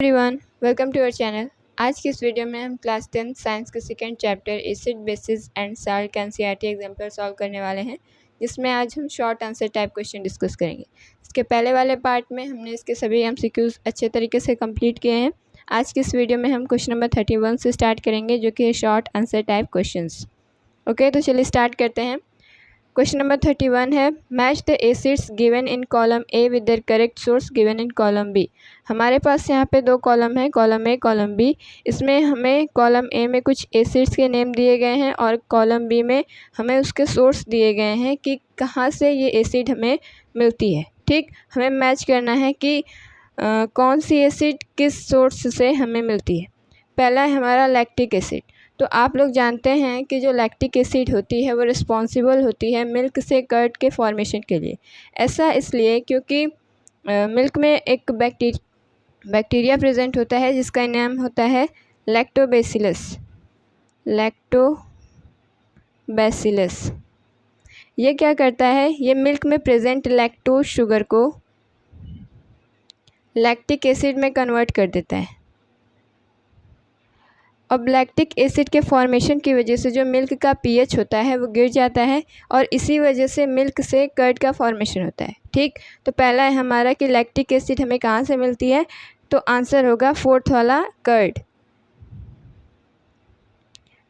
Everyone, welcome to our channel. आज की इस वीडियो में हम क्लास 10 साइंस के second chapter acid bases and salt का एनसीईआरटी एग्जाम्पल सॉल्व करने वाले हैं, जिसमें आज हम short answer type question discuss करेंगे। इसके पहले वाले पार्ट में हमने इसके सभी एमसीक्यूज अच्छे तरीके से कंप्लीट किए हैं। आज की इस वीडियो में हम क्वेश्चन नंबर 31 से स्टार्ट करेंगे, जो कि है short answer type question. Okay, तो चलिए स्टार्ट करते हैं। क्वेश्चन नंबर 31 है, match the acids given in column A with their correct source given in column B. हमारे पास यहाँ पे दो कॉलम है, कॉलम ए कॉलम बी। इसमें हमें कॉलम ए में कुछ एसिड्स के नेम दिए गए हैं और कॉलम बी में हमें उसके सोर्स दिए गए हैं कि कहाँ से ये एसिड हमें मिलती है। ठीक, हमें मैच करना है कि कौन सी एसिड किस सोर्स से हमें मिलती है। पहला है हमारा लैक्टिक एसिड। तो आप लोग जानते हैं कि जो लैक्टिक एसिड होती है वो रिस्पॉन्सिबल होती है मिल्क से कर्ड के फॉर्मेशन के लिए। ऐसा इसलिए क्योंकि मिल्क में एक बैक्टीरिया प्रेजेंट होता है जिसका नाम होता है लैक्टोबैसिलस। ये क्या करता है, ये मिल्क में प्रेजेंट लैक्टोज शुगर को लैक्टिक एसिड में कन्वर्ट कर देता है। अब लैक्टिक एसिड के फॉर्मेशन की वजह से जो मिल्क का पीएच होता है वो गिर जाता है और इसी वजह से मिल्क से कर्ड का फॉर्मेशन होता है। ठीक, तो पहला है हमारा कि लैक्टिक एसिड हमें कहाँ से मिलती है, तो आंसर होगा फोर्थ वाला कर्ड।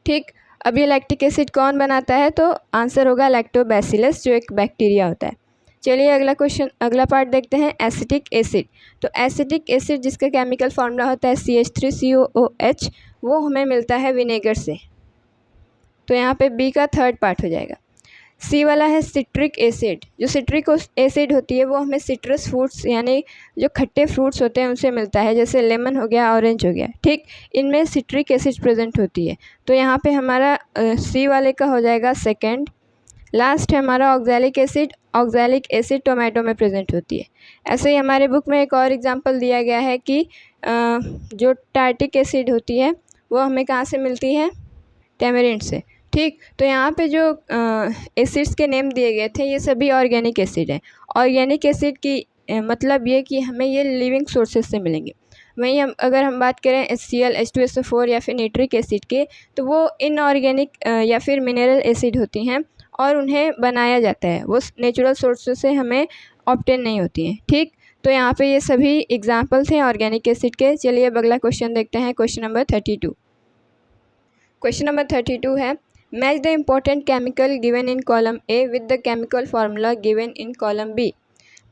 ठीक, अब ये लैक्टिक एसिड कौन बनाता है, तो आंसर होगा लैक्टोबैसिलस, जो एक बैक्टीरिया होता है। चलिए अगला पार्ट देखते हैं, एसिटिक एसिड। तो एसिटिक एसिड जिसका केमिकल फार्मूला होता है CH3COOH, वो हमें मिलता है विनेगर से। तो यहाँ पे बी का थर्ड पार्ट हो जाएगा। सी वाला है सिट्रिक एसिड। जो सिट्रिक एसिड होती है वो हमें सिट्रस फ्रूट्स यानी जो खट्टे फ्रूट्स होते हैं उनसे मिलता है, जैसे लेमन हो गया, ऑरेंज हो गया। ठीक, इनमें सिट्रिक एसिड प्रेजेंट होती है। तो यहाँ पे हमारा सी वाले का हो जाएगा सेकेंड। लास्ट है हमारा oxalic acid. Oxalic acid tomato में प्रेजेंट होती है। ऐसे ही हमारे बुक में एक और एग्जांपल दिया गया है कि जो टार्टिक एसिड होती है वो हमें कहाँ से मिलती है, टेमेरिंड से। ठीक, तो यहाँ पे जो एसिड्स के नेम दिए गए थे ये सभी ऑर्गेनिक एसिड हैं। ऑर्गेनिक एसिड की मतलब ये कि हमें ये लिविंग सोर्सेज से मिलेंगे। वहीं अगर हम बात करें HCl, H2SO4 या फिर नाइट्रिक एसिड के, तो वो इनऑर्गेनिक या फिर मिनरल एसिड होती हैं और उन्हें बनाया जाता है, वो नेचुरल सोर्सेज से हमें ऑब्टेन नहीं होती हैं। ठीक, तो यहाँ पे ये सभी एग्जाम्पल थे ऑर्गेनिक एसिड के। चलिए अब अगला क्वेश्चन देखते हैं, क्वेश्चन नंबर 32। क्वेश्चन नंबर 32 है, match the important chemical given in column A with the chemical formula given in column B.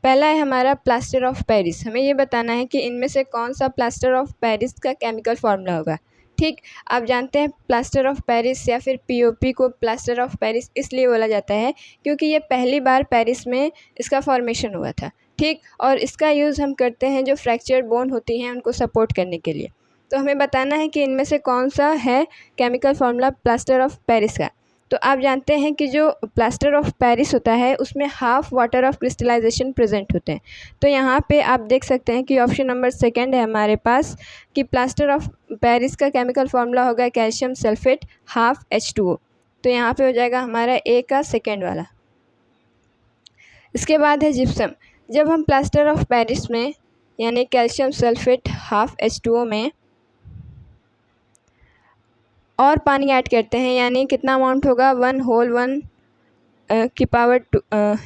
पहला है हमारा प्लास्टर ऑफ पेरिस। हमें ये बताना है कि इनमें से कौन सा प्लास्टर ऑफ पेरिस का केमिकल फार्मूला होगा। ठीक, आप जानते हैं प्लास्टर ऑफ पेरिस या फिर POP को प्लास्टर ऑफ पेरिस इसलिए बोला जाता है क्योंकि ये पहली बार पेरिस में इसका फॉर्मेशन हुआ था। ठीक, और इसका यूज़ हम करते हैं जो फ्रैक्चर्ड बोन होती हैं उनको सपोर्ट करने के लिए। तो हमें बताना है कि इनमें से कौन सा है chemical formula plaster of Paris का। तो आप जानते हैं कि जो प्लास्टर ऑफ पेरिस होता है उसमें half water of crystallisation present होते हैं। तो यहाँ पे आप देख सकते हैं कि ऑप्शन नंबर सेकंड है हमारे पास कि प्लास्टर ऑफ पेरिस का केमिकल फार्मूला होगा कैल्शियम सल्फेट हाफ H2O। तो यहाँ पे हो जाएगा हमारा ए का सेकेंड वाला। इसके बाद है जिप्सम। जब हम प्लास्टर ऑफ पेरिस में यानी कैल्शियम सल्फेट हाफ H2O में और पानी ऐड करते हैं, यानी कितना अमाउंट होगा 1/1 की पावर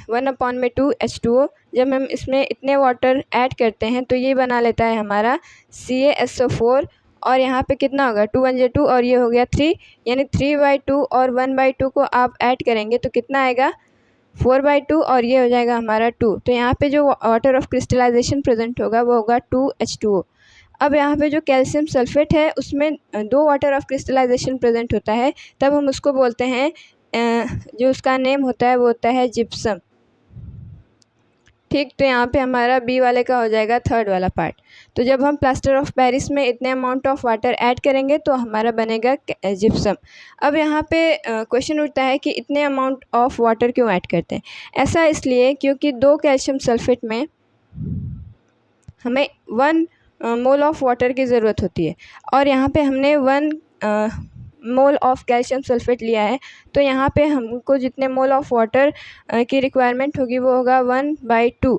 1/2 H2O। जब हम इसमें इतने वाटर ऐड करते हैं तो ये बना लेता है हमारा CaSO4। और यहाँ पे कितना होगा 2 1 2 और ये हो गया 3, यानी 3/2 और 1/2 को आप ऐड करेंगे तो कितना आएगा 4/2 और ये हो जाएगा हमारा 2। तो यहाँ पे जो वाटर ऑफ क्रिस्टलाइजेशन प्रेजेंट होगा वो होगा 2 H2O। अब यहाँ पे जो कैल्शियम सल्फेट है उसमें 2 वाटर ऑफ क्रिस्टलाइजेशन प्रेजेंट होता है, तब हम उसको बोलते हैं जो उसका नेम होता है वो होता है जिप्सम। ठीक, तो यहाँ पे हमारा बी वाले का हो जाएगा थर्ड वाला पार्ट। तो जब हम प्लास्टर ऑफ पेरिस में इतने अमाउंट ऑफ वाटर ऐड करेंगे तो हमारा बनेगा जिप्सम। अब यहाँ पे क्वेश्चन उठता है कि इतने अमाउंट ऑफ वाटर क्यों ऐड करते हैं। ऐसा इसलिए क्योंकि 2 कैल्शियम सल्फेट में हमें 1 मोल ऑफ वाटर की ज़रूरत होती है और यहाँ पे हमने 1 मोल ऑफ कैल्शियम सल्फेट लिया है। तो यहाँ पे हमको जितने मोल ऑफ वाटर की रिक्वायरमेंट होगी वो होगा 1/2।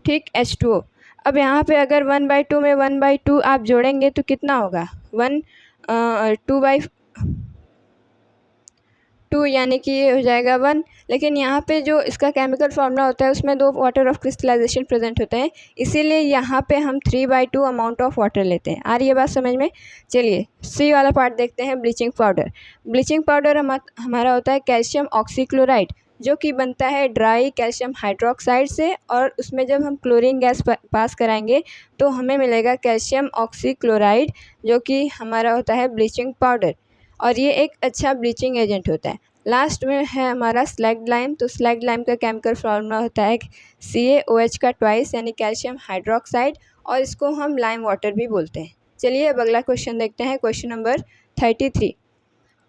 ठीक, H2O। अब यहाँ पे अगर 1/2 में 1/2 आप जोड़ेंगे तो कितना होगा 2 यानी कि ये हो जाएगा 1। लेकिन यहाँ पे जो इसका केमिकल फार्मूला होता है उसमें 2 वाटर ऑफ क्रिस्टलाइजेशन प्रेजेंट होते हैं, इसीलिए यहाँ पे हम 3/2 अमाउंट ऑफ वाटर लेते हैं। आ रही है बात समझ में? चलिए सी वाला पार्ट देखते हैं, ब्लीचिंग पाउडर। ब्लीचिंग पाउडर हमारा होता है कैल्शियम ऑक्सीक्लोराइड, जो कि बनता है ड्राई कैल्शियम हाइड्रोक्साइड से, और उसमें जब हम क्लोरीन गैस पास कराएंगे तो हमें मिलेगा कैल्शियम ऑक्सीक्लोराइड, जो कि हमारा होता है ब्लीचिंग पाउडर, और ये एक अच्छा ब्लीचिंग एजेंट होता है। लास्ट में है हमारा स्लैग्ड लाइम। तो स्लैग्ड लाइम का केमिकल फार्मूला होता है CaOH का ट्वाइस यानी कैल्शियम हाइड्रोक्साइड, और इसको हम लाइम वाटर भी बोलते हैं। चलिए अब अगला क्वेश्चन देखते हैं, question number 33।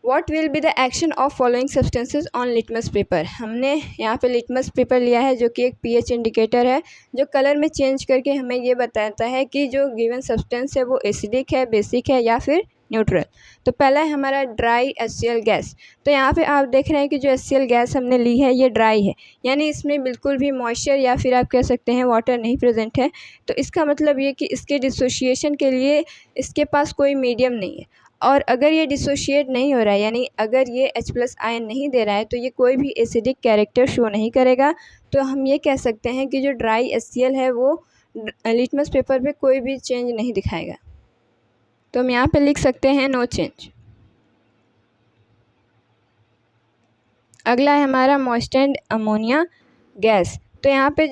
What will be the action of following substances on litmus paper. हमने यहाँ पे लिटमस पेपर लिया है जो कि एक pH इंडिकेटर है, जो कलर में चेंज करके हमें ये बताता है कि जो गिवन सब्सटेंस है वो एसिडिक है, बेसिक है या फिर न्यूट्रल। तो पहला है हमारा ड्राई HCl गैस। तो यहाँ पे आप देख रहे हैं कि जो HCl गैस हमने ली है ये ड्राई है, यानी इसमें बिल्कुल भी मॉइस्चर या फिर आप कह सकते हैं वाटर नहीं प्रेजेंट है। तो इसका मतलब ये कि इसके डिसोशिएशन के लिए इसके पास कोई मीडियम नहीं है, और अगर ये डिसोशिएट नहीं हो रहा है यानी अगर ये H+ आयन नहीं दे रहा है तो ये कोई भी एसिडिक कैरेक्टर शो नहीं करेगा। तो हम ये कह सकते हैं कि जो ड्राई HCl है वो लिटमस पेपर पे कोई भी चेंज नहीं दिखाएगा। तो हम यहाँ पे लिख सकते हैं नो चेंज। अगला है हमारा मॉइस्टेंड अमोनिया गैस। तो यहाँ पे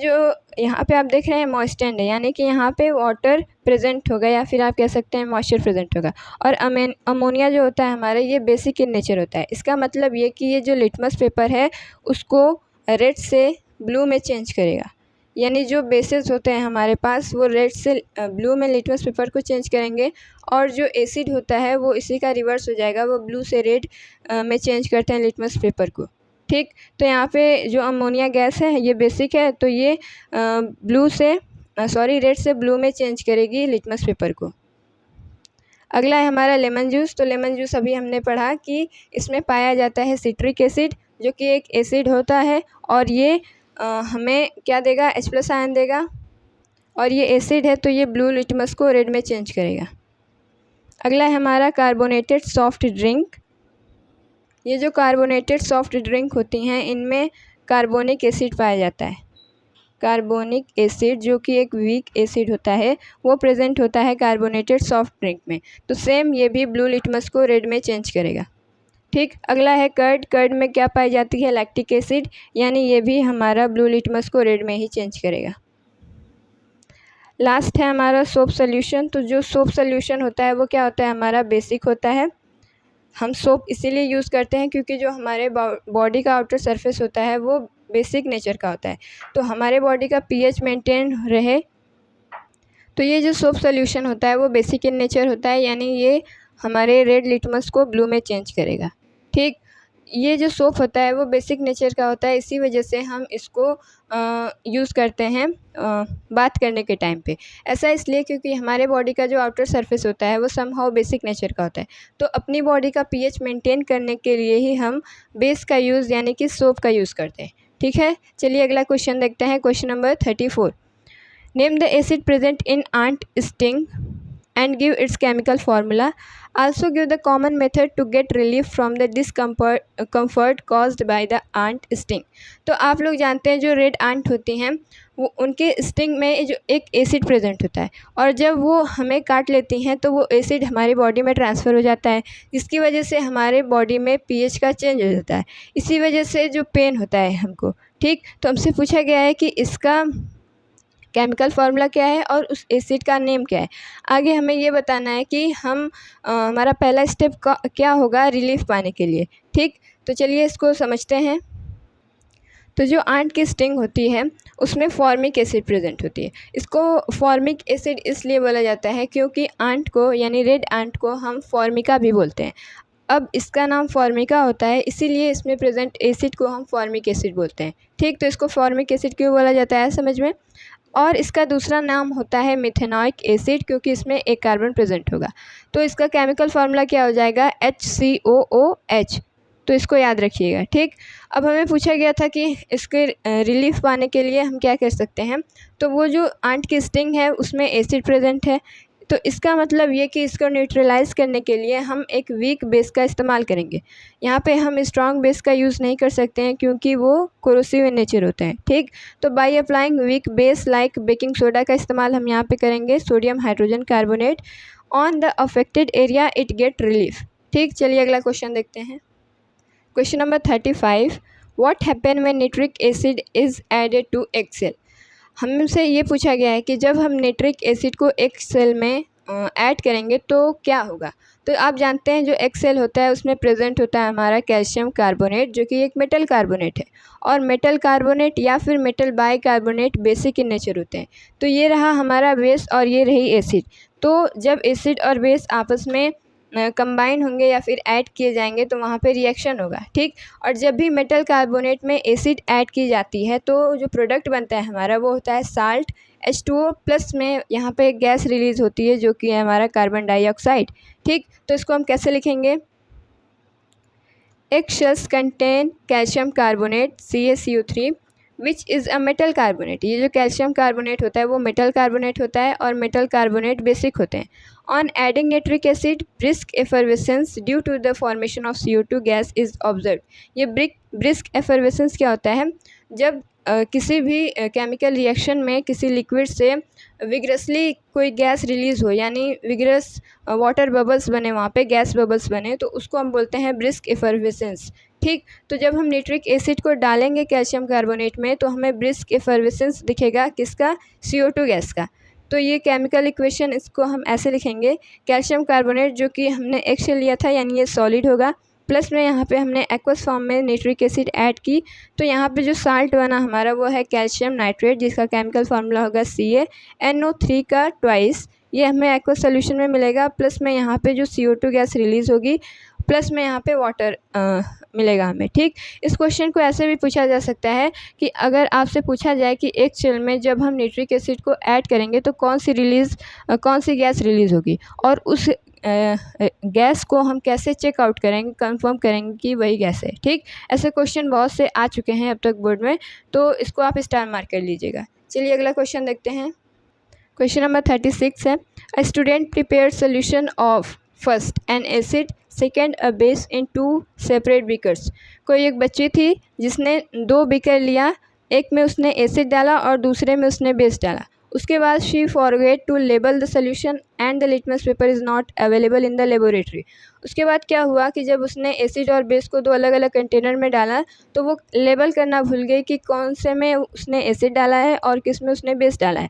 आप देख रहे हैं मॉइस्टेंड है, यानी कि यहाँ पे वाटर प्रेजेंट होगा या फिर आप कह सकते हैं मॉइस्चर प्रेजेंट होगा। और अमोनिया जो होता है हमारा ये बेसिक इन नेचर होता है। इसका मतलब ये कि ये जो लिटमस पेपर है उसको रेड से ब्लू में चेंज करेगा, यानी जो बेसिस होते हैं हमारे पास वो रेड से ब्लू में लिटमस पेपर को चेंज करेंगे, और जो एसिड होता है वो इसी का रिवर्स हो जाएगा, वो ब्लू से रेड में चेंज करते हैं लिटमस पेपर को। ठीक, तो यहाँ पे जो अमोनिया गैस है ये बेसिक है, तो ये रेड से ब्लू में चेंज करेगी लिटमस पेपर को। अगला है हमारा लेमन जूस। तो लेमन जूस अभी हमने पढ़ा कि इसमें पाया जाता है सिट्रिक एसिड, जो कि एक एसिड होता है, और ये हमें क्या देगा H+ आयन देगा, और ये एसिड है तो ये ब्लू लिटमस को रेड में चेंज करेगा। अगला है हमारा कार्बोनेटेड सॉफ्ट ड्रिंक। ये जो कार्बोनेटेड सॉफ्ट ड्रिंक होती हैं इनमें कार्बोनिक एसिड पाया जाता है। कार्बोनिक एसिड जो कि एक वीक एसिड होता है वो प्रेजेंट होता है कार्बोनेटेड सॉफ्ट ड्रिंक में। तो सेम ये भी ब्लू लिटमस को रेड में चेंज करेगा। ठीक, अगला है कर्ड। कर्ड में क्या पाई जाती है लैक्टिक एसिड, यानी ये भी हमारा ब्लू लिटमस को रेड में ही चेंज करेगा। लास्ट है हमारा सोप सोल्यूशन। तो जो सोप सोल्यूशन होता है वो क्या होता है हमारा बेसिक होता है। हम सोप इसीलिए यूज़ करते हैं क्योंकि जो हमारे बॉडी का आउटर सरफेस होता है वो बेसिक नेचर का होता है, तो हमारे बॉडी का pH मेंटेन रहे। तो ये जो सोप सोल्यूशन होता है वो बेसिक इन नेचर होता है, यानी ये हमारे रेड लिटमस को ब्लू में चेंज करेगा। ठीक, ये जो सोप होता है वो बेसिक नेचर का होता है, इसी वजह से हम इसको यूज़ करते हैं बात करने के टाइम पे। ऐसा इसलिए क्योंकि हमारे बॉडी का जो आउटर सरफेस होता है वो समहाउ बेसिक नेचर का होता है, तो अपनी बॉडी का pH मेंटेन करने के लिए ही हम बेस का यूज़ यानी कि सोप का यूज़ करते हैं। ठीक है, चलिए अगला क्वेश्चन देखते हैं, question number 34। Name the acid present in ant sting and give its chemical formula. Also give the common method to get relief from the discomfort caused by the ant sting. तो आप लोग जानते हैं जो red ant होती हैं वो उनके स्टिंग में जो एक एसिड प्रेजेंट होता है, और जब वो हमें काट लेती हैं तो वो एसिड हमारी बॉडी में ट्रांसफ़र हो जाता है, जिसकी वजह से हमारे बॉडी में pH का चेंज हो जाता है, इसी वजह से जो पेन होता है हमको। ठीक, तो हमसे पूछा गया है कि इसका केमिकल फार्मूला क्या है और उस एसिड का नेम क्या है। आगे हमें ये बताना है कि हम हमारा पहला स्टेप क्या होगा रिलीफ पाने के लिए। ठीक, तो चलिए इसको समझते हैं। तो जो आंट की स्टिंग होती है उसमें फॉर्मिक एसिड प्रेजेंट होती है। इसको फॉर्मिक एसिड इसलिए बोला जाता है क्योंकि आंट को यानी रेड आंट को हम फॉर्मिका भी बोलते हैं। अब इसका नाम फॉर्मिका होता है इसीलिए इसमें प्रेजेंट एसिड को हम फॉर्मिक एसिड बोलते हैं। ठीक, तो इसको फॉर्मिक एसिड क्यों बोला जाता है समझ में। और इसका दूसरा नाम होता है मिथेनॉइक एसिड क्योंकि इसमें एक कार्बन प्रेजेंट होगा। तो इसका केमिकल फार्मूला क्या हो जाएगा HCOOH। तो इसको याद रखिएगा, ठीक। अब हमें पूछा गया था कि इसके रिलीफ पाने के लिए हम क्या कर सकते हैं, तो वो जो आंट की स्टिंग है उसमें एसिड प्रेजेंट है, तो इसका मतलब ये कि इसको न्यूट्रलाइज़ करने के लिए हम एक वीक बेस का इस्तेमाल करेंगे। यहाँ पे हम स्ट्रॉन्ग बेस का यूज़ नहीं कर सकते हैं क्योंकि वो कोरोसिव इन नेचर होते हैं, ठीक। तो by applying weak base like baking soda का इस्तेमाल हम यहाँ पे करेंगे, sodium hydrogen carbonate on the affected area it get relief, ठीक। चलिए अगला क्वेश्चन देखते हैं। Question number 35, what happen when nitric acid is added to egg shell. हमसे ये पूछा गया है कि जब हम नाइट्रिक एसिड को एग सेल में ऐड करेंगे तो क्या होगा। तो आप जानते हैं जो एग सेल होता है उसमें प्रेजेंट होता है हमारा कैल्शियम कार्बोनेट जो कि एक मेटल कार्बोनेट है, और मेटल कार्बोनेट या फिर metal bicarbonate basic in nature होते हैं। तो ये रहा हमारा बेस और ये रही एसिड। तो जब एसिड और बेस आपस में कंबाइन होंगे या फिर ऐड किए जाएंगे तो वहाँ पे रिएक्शन होगा, ठीक। और जब भी मेटल कार्बोनेट में एसिड ऐड की जाती है तो जो प्रोडक्ट बनता है हमारा वो होता है साल्ट H2O प्लस में यहाँ पे गैस रिलीज़ होती है जो कि है हमारा कार्बन डाइऑक्साइड, ठीक। तो इसको हम कैसे लिखेंगे, egg shells contain calcium carbonate CaCO3 which is a metal carbonate. ये जो कैल्शियम कार्बोनेट होता है वो मेटल कार्बोनेट होता है और मेटल कार्बोनेट बेसिक होते हैं। On adding nitric acid brisk effervescence due to the formation of CO2 gas is observe. ये ब्रिस्क एफर्वेसेंस क्या होता है, जब किसी भी केमिकल रिएक्शन में किसी लिक्विड से विग्रसली कोई गैस रिलीज़ हो, यानी विग्रस वाटर बबल्स बने, वहाँ पे गैस बबल्स बने, तो उसको हम बोलते हैं ब्रिस्क एफर्वेसेंस, ठीक। तो जब हम नाइट्रिक एसिड को डालेंगे कैल्शियम कार्बोनेट में तो हमें ब्रिस्क एफर्वेसेंस दिखेगा, किसका, CO2 गैस का। तो ये केमिकल इक्वेशन इसको हम ऐसे लिखेंगे, कैल्शियम कार्बोनेट जो कि हमने एग शेल लिया था यानी ये सॉलिड होगा, प्लस में यहाँ पे हमने एक्वस फॉर्म में नाइट्रिक एसिड ऐड की, तो यहाँ पे जो साल्ट बना हमारा वो है कैल्शियम नाइट्रेट जिसका केमिकल फार्मूला होगा CaNO3 का ट्वाइस, ये हमें एक्वस सोल्यूशन में मिलेगा, प्लस में यहाँ पे जो CO2 गैस रिलीज़ होगी, प्लस में यहाँ पे वाटर मिलेगा हमें, ठीक। इस क्वेश्चन को ऐसे भी पूछा जा सकता है कि अगर आपसे पूछा जाए कि एक शेल में जब हम नाइट्रिक एसिड को ऐड करेंगे तो कौन सी गैस रिलीज़ होगी, और उस गैस को हम कैसे चेक आउट करेंगे, कंफर्म करेंगे कि वही गैस है, ठीक। ऐसे क्वेश्चन बहुत से आ चुके हैं अब तक बोर्ड में, तो इसको आप स्टार मार्क कर लीजिएगा। चलिए अगला क्वेश्चन देखते हैं। क्वेश्चन नंबर 36 है, a student prepare solution of first N acid second a base in 2 separate beakers. कोई एक बच्ची थी जिसने 2 बीकर लिया, एक में उसने एसिड डाला और दूसरे में उसने बेस डाला। उसके बाद she forget to label the solution and the litmus paper is not available in the laboratory. उसके बाद क्या हुआ कि जब उसने एसिड और बेस को 2 अलग अलग कंटेनर में डाला तो वो लेबल करना भूल गई कि कौन से में उसने एसिड डाला है और किस में उसने बेस डाला है।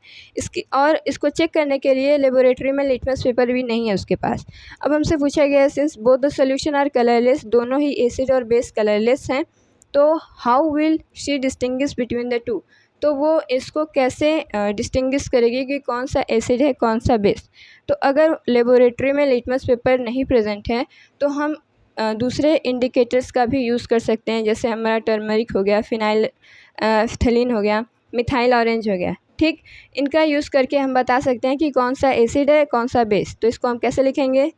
इसको चेक करने के लिए लेबोरेटरी में लिटमस पेपर भी नहीं है उसके पास। अब हमसे पूछा गया है since both the solution are colourless, दोनों ही एसिड और बेस कलरलेस हैं, तो how will she distinguish between the two. तो वो इसको कैसे डिस्टिंग्विश करेगी कि कौन सा एसिड है कौन सा बेस। तो अगर लेबोरेटरी में लिटमस पेपर नहीं प्रेजेंट है तो हम दूसरे इंडिकेटर्स का भी यूज़ कर सकते हैं, जैसे हमारा टर्मरिक हो गया, फिनाइलफ्थलीन हो गया, मिथाइल ऑरेंज हो गया, ठीक। इनका यूज़ करके हम बता सकते हैं कि कौन सा एसिड है कौन सा बेस। तो इसको हम कैसे लिखेंगे,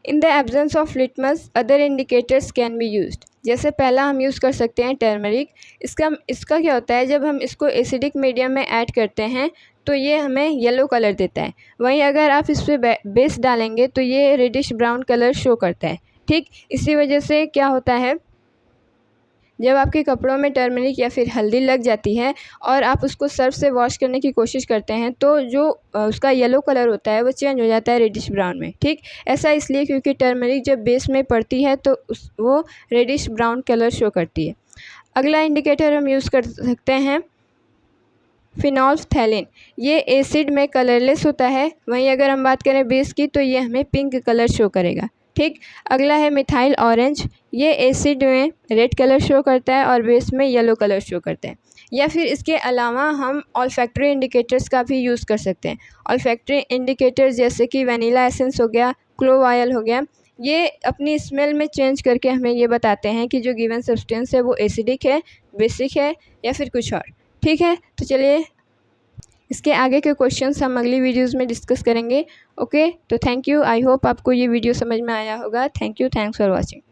in the absence of litmus other indicators can be used. जैसे पहला हम यूज़ कर सकते हैं टर्मरिक। इसका क्या होता है, जब हम इसको एसिडिक मीडियम में ऐड करते हैं तो ये हमें येलो कलर देता है, वहीं अगर आप इस पर बेस डालेंगे तो ये रेडिश ब्राउन कलर शो करता है, ठीक। इसी वजह से क्या होता है, जब आपके कपड़ों में टर्मरिक या फिर हल्दी लग जाती है और आप उसको सर्फ से वॉश करने की कोशिश करते हैं तो जो उसका येलो कलर होता है वो चेंज हो जाता है रेडिश ब्राउन में, ठीक। ऐसा इसलिए क्योंकि टर्मरिक जब बेस में पड़ती है तो वो रेडिश ब्राउन कलर शो करती है। अगला इंडिकेटर हम यूज़ कर सकते हैं फिनोल्फ्थैलीन। ये एसिड में कलरलेस होता है, वहीं अगर हम बात करें बेस की तो ये हमें पिंक कलर शो करेगा, ठीक। अगला है मिथाइल ऑरेंज। ये एसिड में रेड कलर शो करता है और बेस में येलो कलर शो करता है। या फिर इसके अलावा हम ऑल्फैक्टरी इंडिकेटर्स का भी यूज़ कर सकते हैं। ऑल्फैक्टरी इंडिकेटर्स जैसे कि वनीला एसेंस हो गया, क्लोव ऑयल हो गया, ये अपनी स्मेल में चेंज करके हमें ये बताते हैं कि जो गिवन सब्सटेंस है वो एसिडिक है, बेसिक है या फिर कुछ और, ठीक है। तो चलिए इसके आगे के क्वेश्चंस हम अगली वीडियोस में डिस्कस करेंगे। ओके, तो थैंक यू। आई होप आपको ये वीडियो समझ में आया होगा। Thank you, thanks for watching.